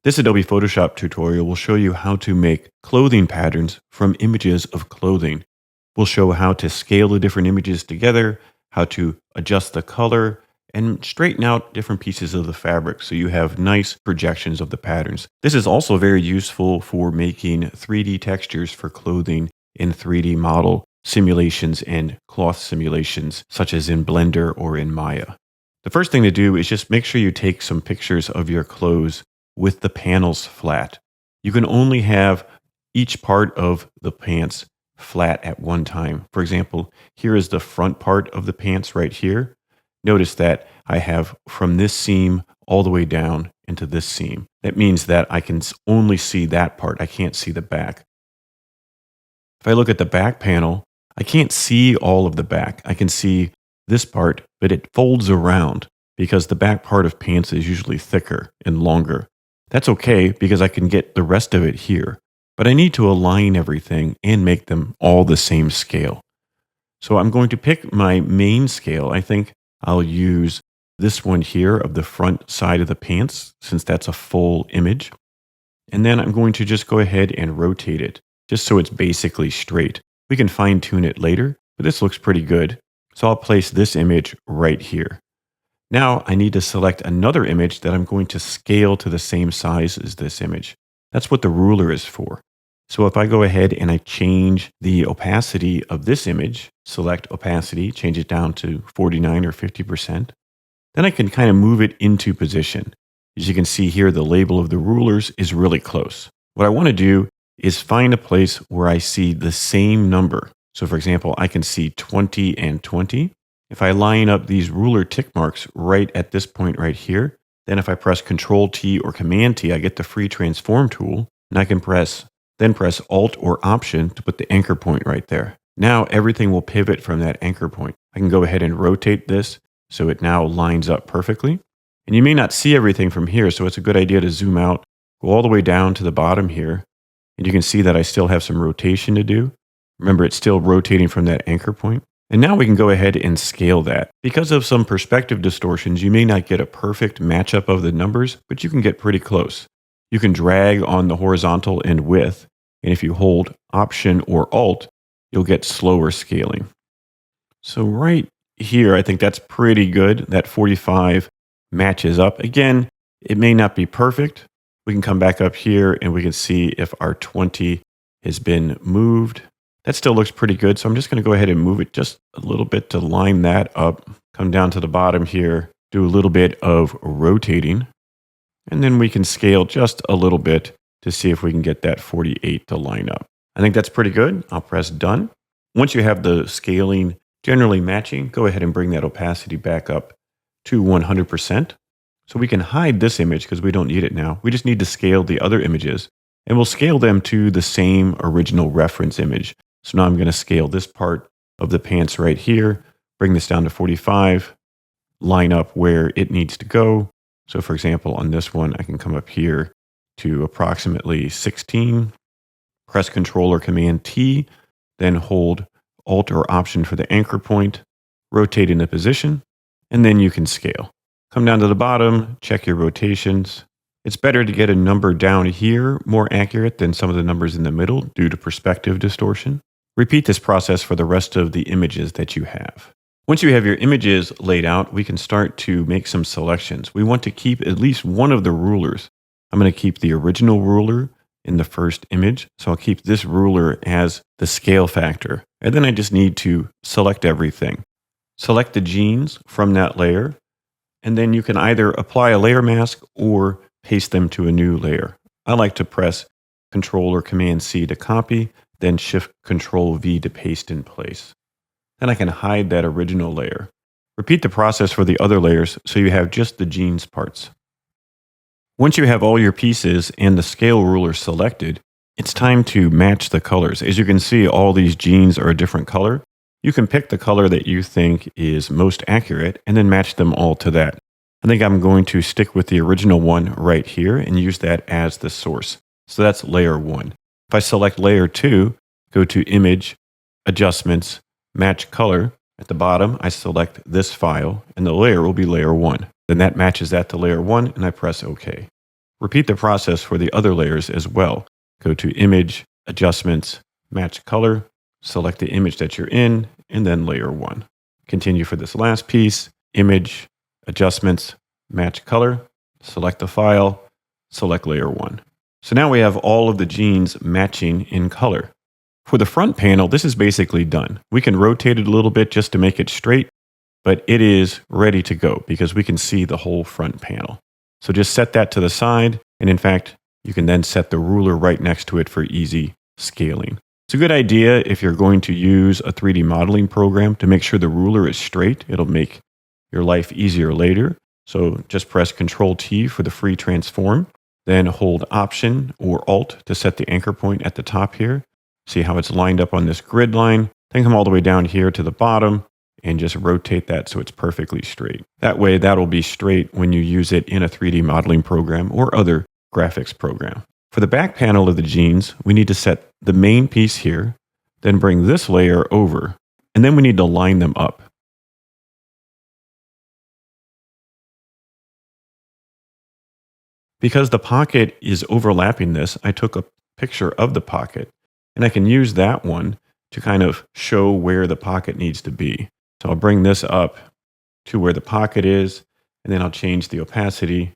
This Adobe Photoshop tutorial will show you how to make clothing patterns from images of clothing. We'll show how to scale the different images together, how to adjust the color, and straighten out different pieces of the fabric so you have nice projections of the patterns. This is also very useful for making 3D textures for clothing in 3D model simulations and cloth simulations, such as in Blender or in Maya. The first thing to do is just make sure you take some pictures of your clothes with the panels flat. You can only have each part of the pants flat at one time. For example, here is the front part of the pants right here. Notice that I have from this seam all the way down into this seam. That means that I can only see that part. I can't see the back. If I look at the back panel, I can't see all of the back. I can see this part, but it folds around because the back part of pants is usually thicker and longer. That's okay because I can get the rest of it here, but I need to align everything and make them all the same scale. So I'm going to pick my main scale. I think I'll use this one here of the front side of the pants since that's a full image. And then I'm going to just go ahead and rotate it just so it's basically straight. We can fine tune it later, but this looks pretty good. So I'll place this image right here. Now I need to select another image that I'm going to scale to the same size as this image. That's what the ruler is for. So if I go ahead and I change the opacity of this image, select opacity, change it down to 49 or 50%, then I can kind of move it into position. As you can see here, the label of the rulers is really close. What I want to do is find a place where I see the same number. So for example, I can see 20 and 20. If I line up these ruler tick marks right at this point right here, then if I press Control T or Command T, I get the free transform tool, and I can press Alt or Option to put the anchor point right there. Now everything will pivot from that anchor point. I can go ahead and rotate this so it now lines up perfectly. And you may not see everything from here, so it's a good idea to zoom out, go all the way down to the bottom here, and you can see that I still have some rotation to do. Remember, it's still rotating from that anchor point. And now we can go ahead and scale that. Because of some perspective distortions, you may not get a perfect matchup of the numbers, but you can get pretty close. You can drag on the horizontal and width, and if you hold Option or Alt, you'll get slower scaling. So right here, I think that's pretty good. That 45 matches up. Again, it may not be perfect. We can come back up here and we can see if our 20 has been moved. That still looks pretty good. So I'm just going to go ahead and move it just a little bit to line that up. Come down to the bottom here, do a little bit of rotating. And then we can scale just a little bit to see if we can get that 48 to line up. I think that's pretty good. I'll press done. Once you have the scaling generally matching, go ahead and bring that opacity back up to 100%. So we can hide this image because we don't need it now. We just need to scale the other images, and we'll scale them to the same original reference image. So now I'm going to scale this part of the pants right here, bring this down to 45, line up where it needs to go. So for example, on this one, I can come up here to approximately 16, press Control or Command T, then hold Alt or Option for the anchor point, rotate into position, and then you can scale. Come down to the bottom, check your rotations. It's better to get a number down here more accurate than some of the numbers in the middle due to perspective distortion. Repeat this process for the rest of the images that you have. Once you have your images laid out, we can start to make some selections. We want to keep at least one of the rulers. I'm going to keep the original ruler in the first image. So I'll keep this ruler as the scale factor. And then I just need to select everything. Select the jeans from that layer. And then you can either apply a layer mask or paste them to a new layer. I like to press Control or Command C to copy, then Shift Control V to paste in place. Then I can hide that original layer. Repeat the process for the other layers so you have just the jeans parts. Once you have all your pieces and the scale ruler selected, it's time to match the colors. As you can see, all these jeans are a different color. You can pick the color that you think is most accurate and then match them all to that. I think I'm going to stick with the original one right here and use that as the source. So that's layer 1. If I select layer 2, go to Image, Adjustments, Match Color. At the bottom, I select this file and the layer will be layer 1. Then that matches that to layer 1 and I press OK. Repeat the process for the other layers as well. Go to Image, Adjustments, Match Color, select the image that you're in, and then Layer 1. Continue for this last piece, Image, Adjustments, Match Color, select the file, select Layer 1. So now we have all of the jeans matching in color. For the front panel, this is basically done. We can rotate it a little bit just to make it straight, but it is ready to go because we can see the whole front panel. So just set that to the side, and in fact, you can then set the ruler right next to it for easy scaling. It's a good idea if you're going to use a 3D modeling program to make sure the ruler is straight. It'll make your life easier later. So just press Ctrl-T for the free transform, then hold Option or Alt to set the anchor point at the top here. See how it's lined up on this grid line. Then come all the way down here to the bottom and just rotate that so it's perfectly straight. That way, that'll be straight when you use it in a 3D modeling program or other graphics program. For the back panel of the jeans, we need to set the main piece here, then bring this layer over, and then we need to line them up. Because the pocket is overlapping this, I took a picture of the pocket, and I can use that one to kind of show where the pocket needs to be. So I'll bring this up to where the pocket is, and then I'll change the opacity,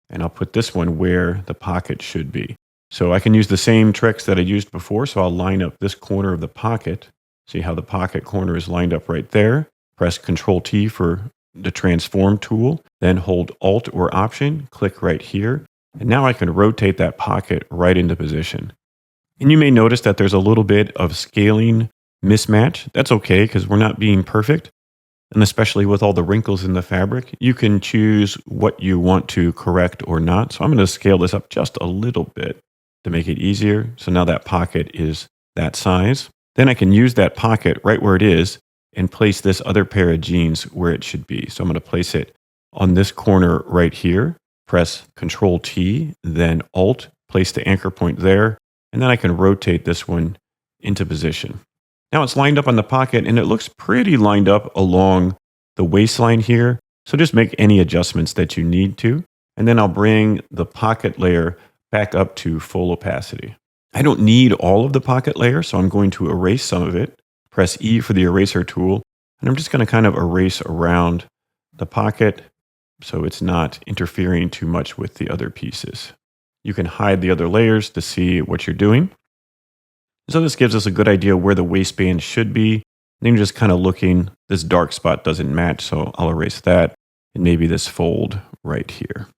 and I'll put this one where the pocket should be. So I can use the same tricks that I used before, so I'll line up this corner of the pocket. See how the pocket corner is lined up right there? Press Ctrl-T for the transform tool, then hold Alt or Option, click right here, and now I can rotate that pocket right into position. And you may notice that there's a little bit of scaling mismatch. That's okay because we're not being perfect. And especially with all the wrinkles in the fabric, you can choose what you want to correct or not. So I'm going to scale this up just a little bit to make it easier. So now that pocket is that size. Then I can use that pocket right where it is and place this other pair of jeans where it should be. So I'm going to place it on this corner right here. Press Ctrl-T, then Alt, place the anchor point there, and then I can rotate this one into position. Now it's lined up on the pocket, and it looks pretty lined up along the waistline here. So just make any adjustments that you need to, and then I'll bring the pocket layer back up to full opacity. I don't need all of the pocket layer, so I'm going to erase some of it. Press E for the eraser tool, and I'm just going to kind of erase around the pocket so it's not interfering too much with the other pieces. You can hide the other layers to see what you're doing. So this gives us a good idea where the waistband should be. Then you're just kind of looking, this dark spot doesn't match, so I'll erase that, and maybe this fold right here.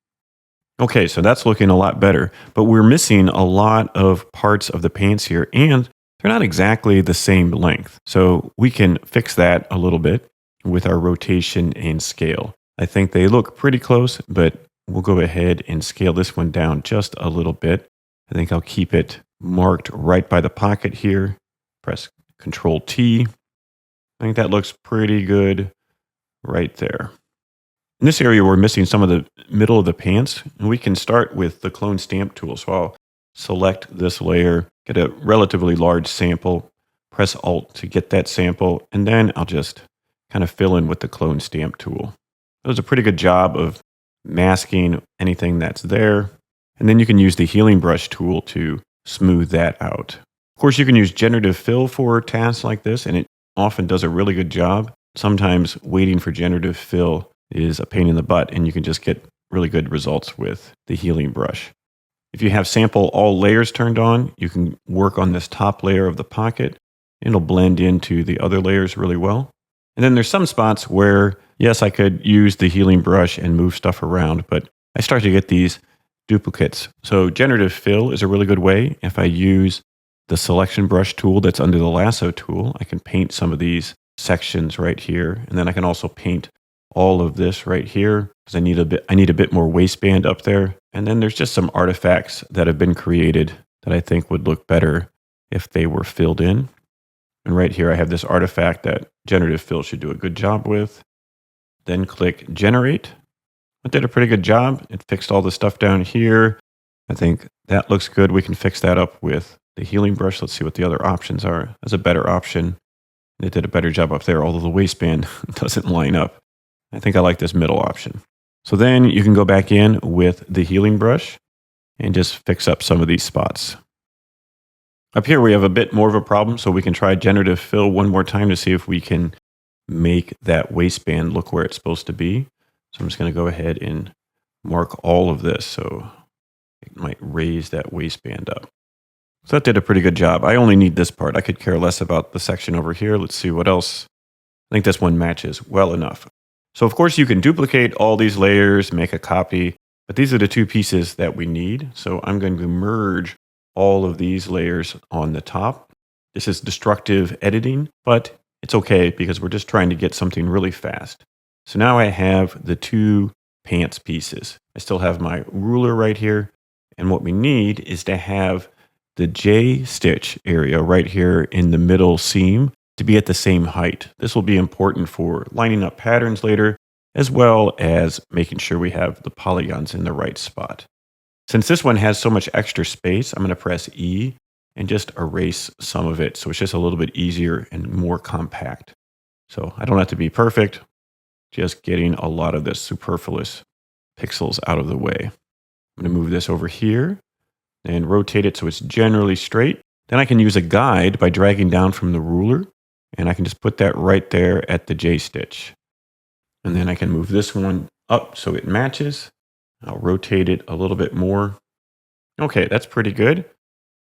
Okay, so that's looking a lot better, but we're missing a lot of parts of the pants here, and they're not exactly the same length. So we can fix that a little bit with our rotation and scale. I think they look pretty close, but we'll go ahead and scale this one down just a little bit. I think I'll keep it marked right by the pocket here. Press Ctrl-T. I think that looks pretty good right there. In this area, we're missing some of the middle of the pants, and we can start with the clone stamp tool. So I'll select this layer, get a relatively large sample, press Alt to get that sample, and then I'll just kind of fill in with the clone stamp tool. It does a pretty good job of masking anything that's there. And then you can use the healing brush tool to smooth that out. Of course, you can use Generative Fill for tasks like this, and it often does a really good job. Sometimes waiting for Generative Fill is a pain in the butt, and you can just get really good results with the healing brush. If you have sample all layers turned on, you can work on this top layer of the pocket. It'll blend into the other layers really well. And then there's some spots where, yes, I could use the healing brush and move stuff around, but I start to get these duplicates. So Generative Fill is a really good way. If I use the selection brush tool that's under the lasso tool, I can paint some of these sections right here. And then I can also paint all of this right here because I need a bit more waistband up there. And then there's just some artifacts that have been created that I think would look better if they were filled in. And right here, I have this artifact that Generative Fill should do a good job with. Then click Generate. It did a pretty good job. It fixed all the stuff down here. I think that looks good. We can fix that up with the healing brush. Let's see what the other options are. That's a better option. It did a better job up there, although the waistband doesn't line up. I think I like this middle option. So then you can go back in with the healing brush. and just fix up some of these spots. Up here, we have a bit more of a problem, so we can try Generative Fill one more time to see if we can make that waistband look where it's supposed to be. So I'm just going to go ahead and mark all of this so it might raise that waistband up. So that did a pretty good job. I only need this part. I could care less about the section over here. Let's see what else. I think this one matches well enough. So of course you can duplicate all these layers, make a copy, but these are the two pieces that we need. So I'm going to merge all of these layers on the top. This is destructive editing, but it's okay because we're just trying to get something really fast. So now I have the two pants pieces. I still have my ruler right here. And what we need is to have the J stitch area right here in the middle seam to be at the same height. This will be important for lining up patterns later, as well as making sure we have the polygons in the right spot. Since this one has so much extra space, I'm going to press E and just erase some of it so it's just a little bit easier and more compact. So I don't have to be perfect, just getting a lot of this superfluous pixels out of the way. I'm going to move this over here and rotate it so it's generally straight. Then I can use a guide by dragging down from the ruler, and I can just put that right there at the J stitch. And then I can move this one up so it matches. I'll rotate it a little bit more. Okay, that's pretty good.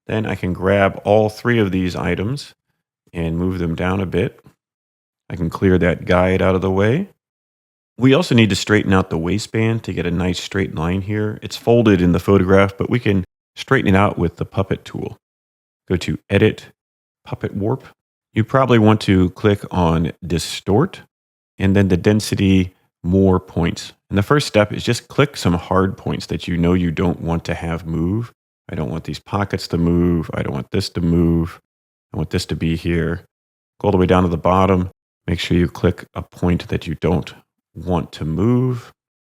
Then I can grab all three of these items and move them down a bit. I can clear that guide out of the way. We also need to straighten out the waistband to get a nice straight line here. It's folded in the photograph, but we can straighten it out with the puppet tool. Go to Edit, Puppet Warp. You probably want to click on Distort and then the density, more points. And the first step is just click some hard points that you know you don't want to have move. I don't want these pockets to move. I don't want this to move. I want this to be here. Go all the way down to the bottom. Make sure you click a point that you don't want to move,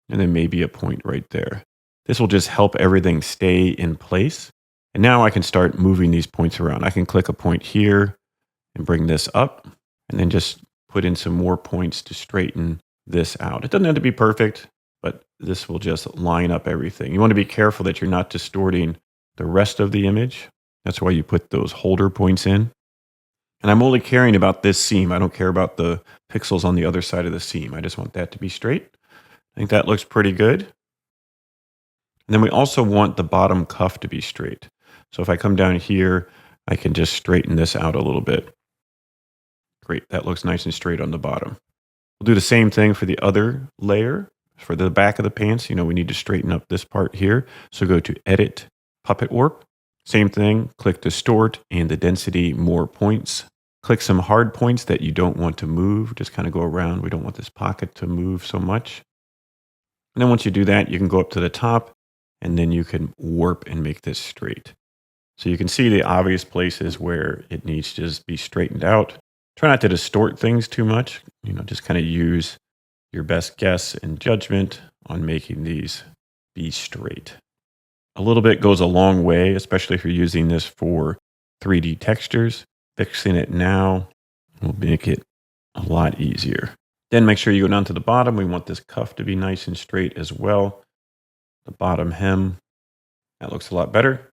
and then maybe a point right there. This will just help everything stay in place. And now I can start moving these points around. I can click a point here and bring this up, and then just put in some more points to straighten this out. It doesn't have to be perfect, but this will just line up everything. You want to be careful that you're not distorting the rest of the image. That's why you put those holder points in. And I'm only caring about this seam. I don't care about the pixels on the other side of the seam. I just want that to be straight. I think that looks pretty good. And then we also want the bottom cuff to be straight. So if I come down here, I can just straighten this out a little bit. Great, that looks nice and straight on the bottom. We'll do the same thing for the other layer. For the back of the pants, we need to straighten up this part here. So go to Edit, Puppet Warp. Same thing, click Distort and the density, more points. Click some hard points that you don't want to move. Just kind of go around. We don't want this pocket to move so much. And then once you do that, you can go up to the top and then you can warp and make this straight. So you can see the obvious places where it needs to just be straightened out. Try not to distort things too much. Just kind of use your best guess and judgment on making these be straight. A little bit goes a long way, especially if you're using this for 3D textures. Fixing it now will make it a lot easier. Then make sure you go down to the bottom. We want this cuff to be nice and straight as well. The bottom hem, that looks a lot better.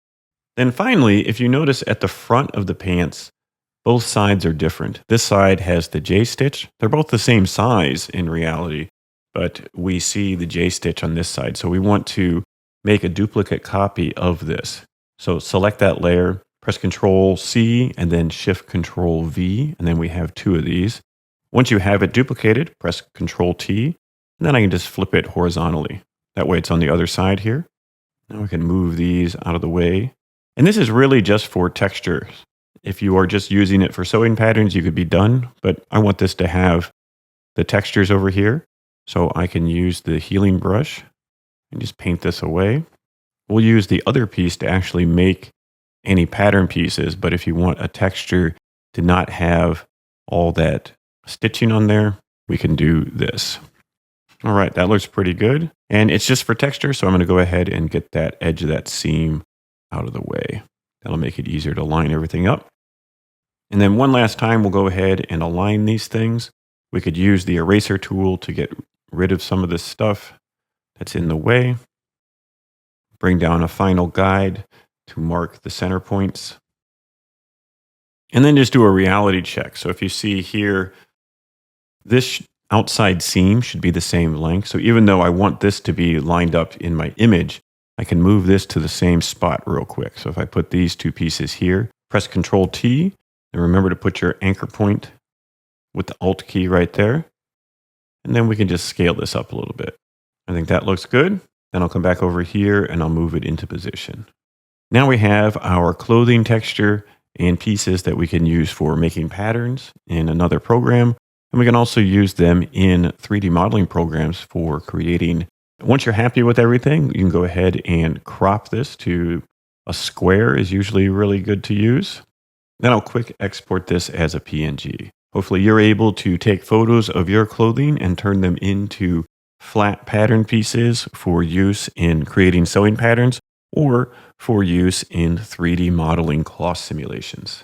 Then finally, if you notice at the front of the pants, both sides are different. This side has the J stitch. They're both the same size in reality, but we see the J stitch on this side. So we want to make a duplicate copy of this. So select that layer, press Control C and then Shift Control V, and then we have two of these. Once you have it duplicated, press Control T, and then I can just flip it horizontally. That way it's on the other side here. Now we can move these out of the way. And this is really just for textures. If you are just using it for sewing patterns, you could be done, but I want this to have the textures over here. So I can use the healing brush and just paint this away. We'll use the other piece to actually make any pattern pieces, but if you want a texture to not have all that stitching on there, we can do this. All right, that looks pretty good. And it's just for texture, so I'm going to go ahead and get that edge of that seam out of the way. That'll make it easier to line everything up. And then one last time, we'll go ahead and align these things. We could use the eraser tool to get rid of some of this stuff that's in the way. bring down a final guide to mark the center points. And then just do a reality check. So if you see here, this outside seam should be the same length. So even though I want this to be lined up in my image, I can move this to the same spot real quick. So if I put these two pieces here, press Control T, and remember to put your anchor point with the Alt key right there. And then we can just scale this up a little bit. I think that looks good. Then I'll come back over here and I'll move it into position. Now we have our clothing texture and pieces that we can use for making patterns in another program. And we can also use them in 3D modeling programs for creating. Once you're happy with everything, you can go ahead and crop this to a square is usually really good to use. Then I'll quick export this as a PNG. Hopefully you're able to take photos of your clothing and turn them into flat pattern pieces for use in creating sewing patterns or for use in 3D modeling cloth simulations.